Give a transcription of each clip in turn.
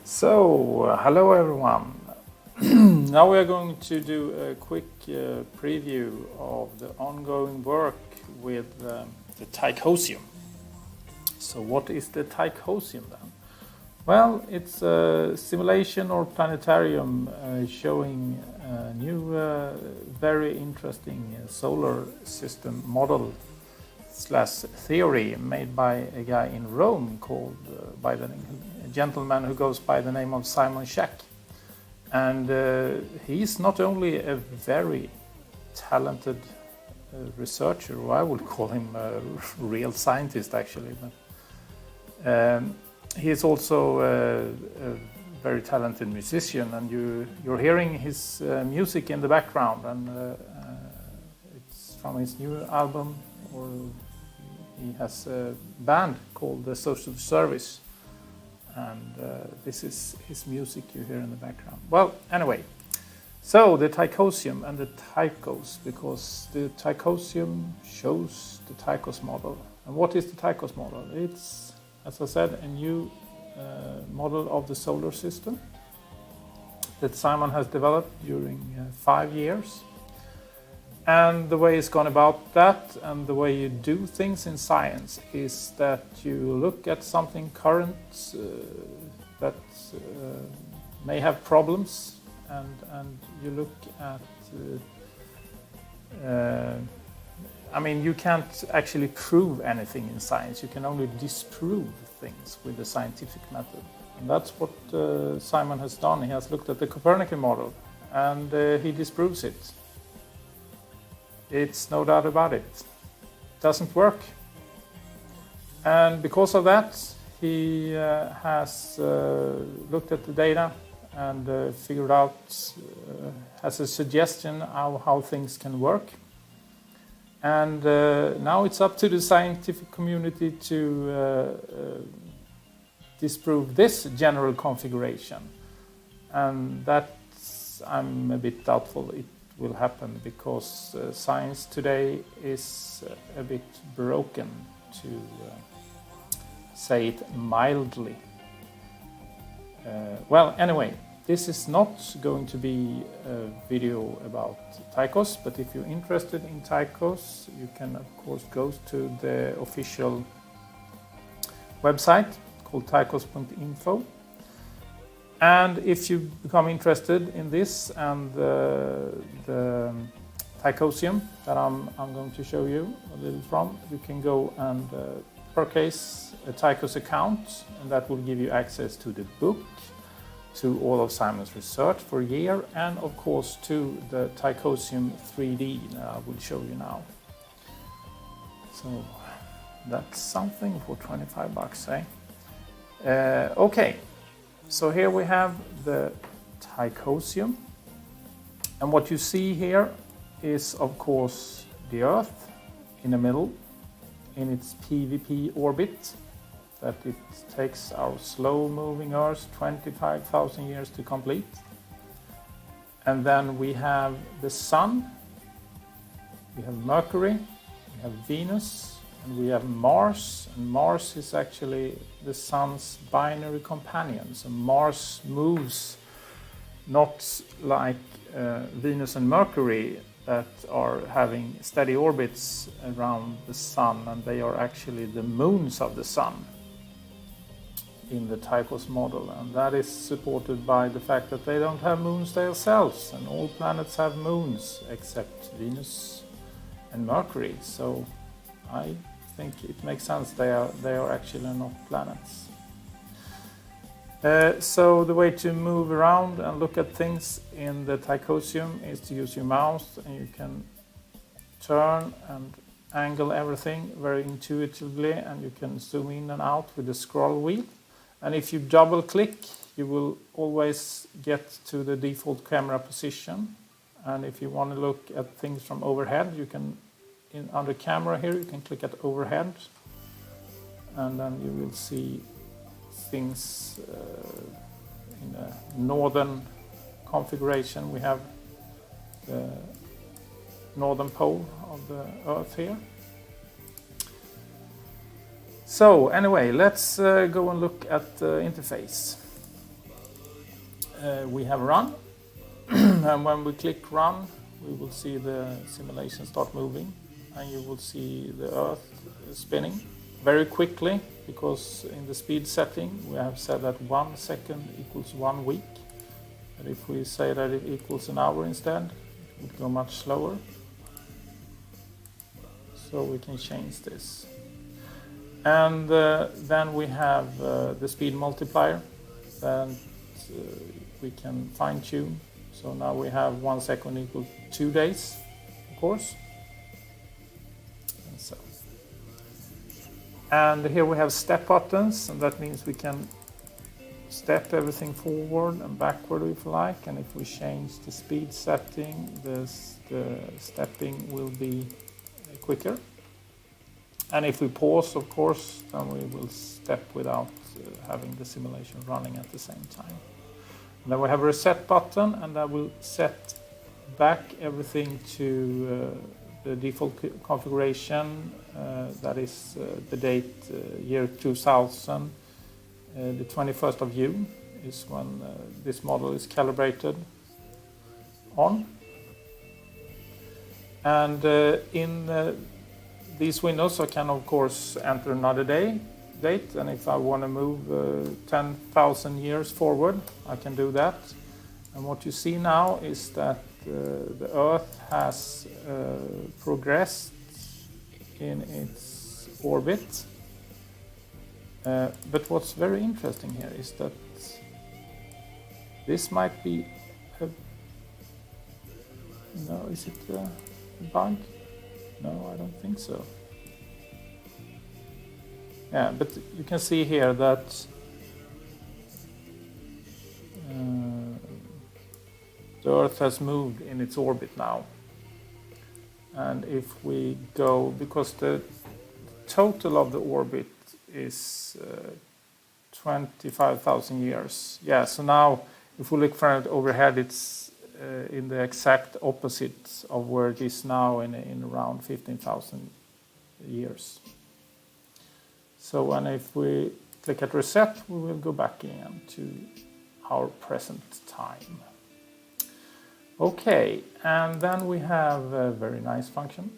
Hello everyone. Now we are going to do a quick preview of the ongoing work with the Tychosium. So what is the Tychosium then? Well, it's a simulation or planetarium showing a new, very interesting solar system model / theory made by a guy in Rome called a gentleman who goes by the name of Simon Scheck. And he's not only a very talented researcher, or I would call him a real scientist actually, but he is also a very talented musician, and you're hearing his music in the background, and it's from his new album, or he has a band called the Social Service, and this is his music you hear in the background. Well, anyway, so the Tychosium and the Tychos, because the Tychosium shows the Tychos model. And what is the Tychos model? It's, as I said, a new model of the solar system that Simon has developed during 5 years. And the way it's gone about that, and the way you do things in science, is that you look at something current that may have problems, and you look at I mean, you can't actually prove anything in science. You can only disprove things with the scientific method. And that's what Simon has done. He has looked at the Copernican model, and he disproves it. It's no doubt about it. It doesn't work. And because of that, he has looked at the data and figured out, has a suggestion how things can work. And now it's up to the scientific community to disprove this general configuration. And that's, I'm a bit doubtful it will happen, because science today is a bit broken, to say it mildly. Well, anyway, this is not going to be a video about Tychos, but if you're interested in Tychos, you can of course go to the official website called tychos.info. And if you become interested in this and the Tychosium that I'm going to show you a little from, you can go and purchase a Tychos account, and that will give you access to the book, to all of Simon's research for a year, and of course to the Tychosium 3D that I will show you now. So that's something for 25 bucks, eh? Okay. So here we have the Tychosium, and what you see here is of course the Earth in the middle in its PVP orbit, that it takes our slow moving Earth 25,000 years to complete. And then we have the Sun, we have Mercury, we have Venus, and we have Mars, and Mars is actually the Sun's binary companion. So Mars moves not like Venus and Mercury that are having steady orbits around the Sun, and they are actually the moons of the Sun in the Tychos model. And that is supported by the fact that they don't have moons themselves, and all planets have moons except Venus and Mercury. So I think it makes sense they are actually not planets. So the way to move around and look at things in the Tychosium is to use your mouse, and you can turn and angle everything very intuitively, and you can zoom in and out with the scroll wheel. And if you double click, you will always get to the default camera position. And if you want to look at things from overhead, you can, under camera here, you can click at overhead, and then you will see things in a northern configuration. We have the northern pole of the Earth here. So anyway, let's go and look at the interface. we have run. And when we click run, we will see the simulation start moving, and you will see the Earth spinning very quickly, because in the speed setting we have said that 1 second equals 1 week. But if we say that it equals an hour instead, it would go much slower. So we can change this. And then we have the speed multiplier that we can fine tune. So now we have 1 second equals 2 days, of course. And so. And here we have step buttons, and that means we can step everything forward and backward if you like. And if we change the speed setting, the stepping will be quicker. And if we pause, of course, then we will step without having the simulation running at the same time. And then we have a reset button, and that will set back everything to the default configuration. That is the date year 2000. The 21st of June is when this model is calibrated on. And in these windows I can of course enter another date, and if I want to move 10,000 years forward, I can do that. And what you see now is that the Earth has progressed in its orbit. But what's very interesting here is that this might be a... No, is it a bug? No, I don't think so. Yeah, but you can see here that the Earth has moved in its orbit now. And if we go, because the total of the orbit is 25,000 years. Yeah, so now if we look from it overhead, it's in the exact opposite of where it is now in around 15,000 years. So and if we click at reset, we will go back again to our present time. Okay, and then we have a very nice function,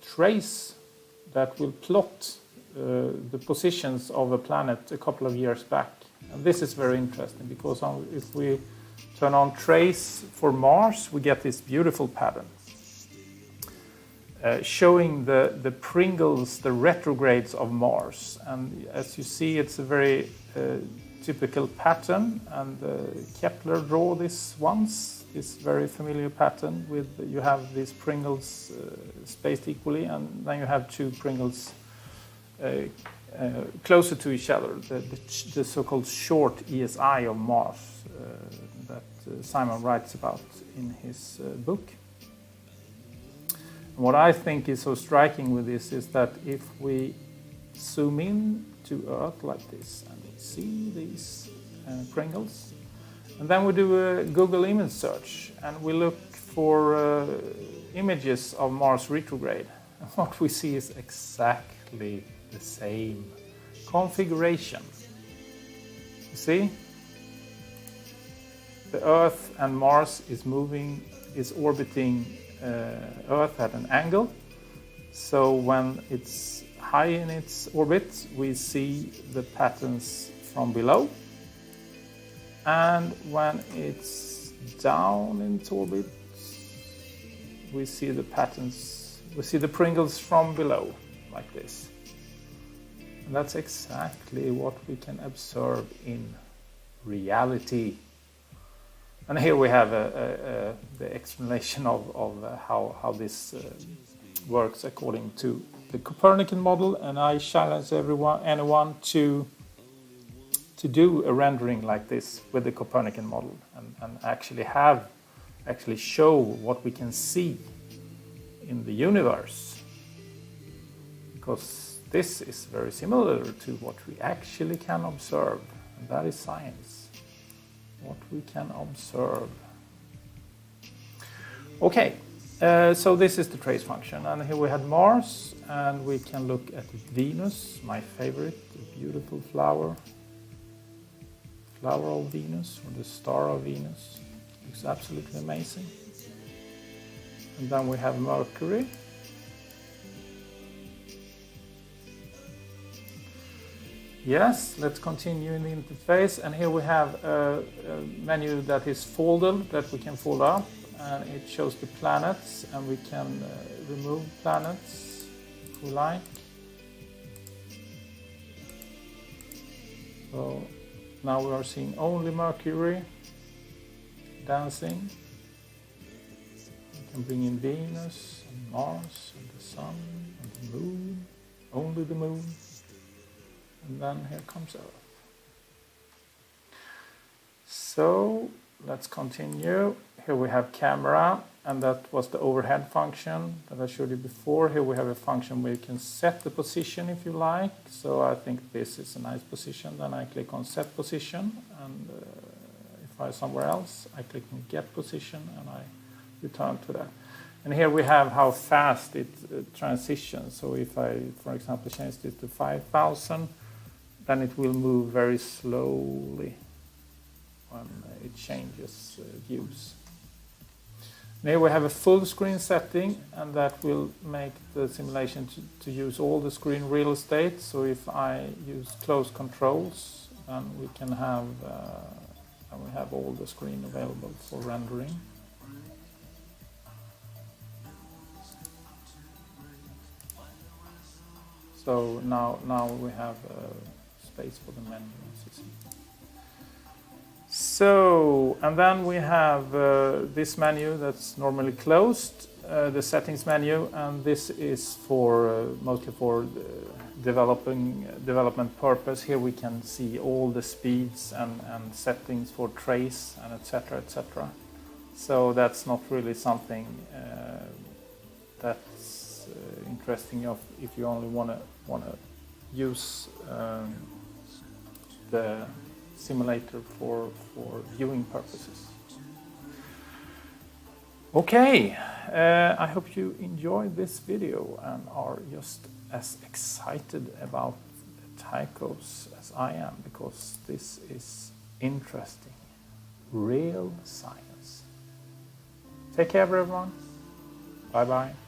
trace, that will plot the positions of a planet a couple of years back. And this is very interesting because if we turn on trace for Mars, we get this beautiful pattern showing the Pringles, the retrogrades of Mars. And as you see, it's a very typical pattern, and Kepler drew this once, this very familiar pattern with you have these Pringles spaced equally, and then you have two Pringles closer to each other, the so-called short ESI of Mars that Simon writes about in his book. And what I think is so striking with this is that if we zoom in to Earth like this and we see these Pringles, and then we do a Google image search and we look for images of Mars retrograde, and what we see is exactly the same configuration. You see? The Earth and Mars is moving, is orbiting Earth at an angle. So when it's high in its orbit, we see the patterns from below. And when it's down in its orbit, we see the patterns, we see the Pringles from below, like this. And that's exactly what we can observe in reality. And here we have the explanation of how this works according to the Copernican model. And I challenge anyone to do a rendering like this with the Copernican model and actually show what we can see in the universe. Because this is very similar to what we actually can observe, and that is science. What we can observe. Okay, so this is the trace function, and here we had Mars, and we can look at Venus, my favorite, the beautiful flower flower of Venus or the star of Venus. Looks absolutely amazing. And then we have Mercury. Yes, let's continue in the interface, and here we have a menu that is folded, that we can fold up, and it shows the planets, and we can remove planets if we like. So now we are seeing only Mercury dancing. We can bring in Venus and Mars and the Sun and the Moon, only the Moon. And then here comes Earth. So let's continue. Here we have camera, and that was the overhead function that I showed you before. Here we have a function where you can set the position if you like. So I think this is a nice position. Then I click on set position, and if I somewhere else, I click on get position, and I return to that. And here we have how fast it transitions. So if I, for example, change this to 5,000, then it will move very slowly when it changes views. Now we have a full screen setting, and that will make the simulation to use all the screen real estate. So if I use close controls, then we can have all the screen available for rendering. So now we have space for the menu. So, and then we have this menu that's normally closed, the settings menu, and this is for mostly for development purpose. Here we can see all the speeds and settings for trace and etc. etc. So that's not really something that's interesting if you only want to use the simulator for viewing purposes. Okay, I hope you enjoyed this video and are just as excited about the Tychos as I am, because this is interesting, real science. Take care everyone, bye bye.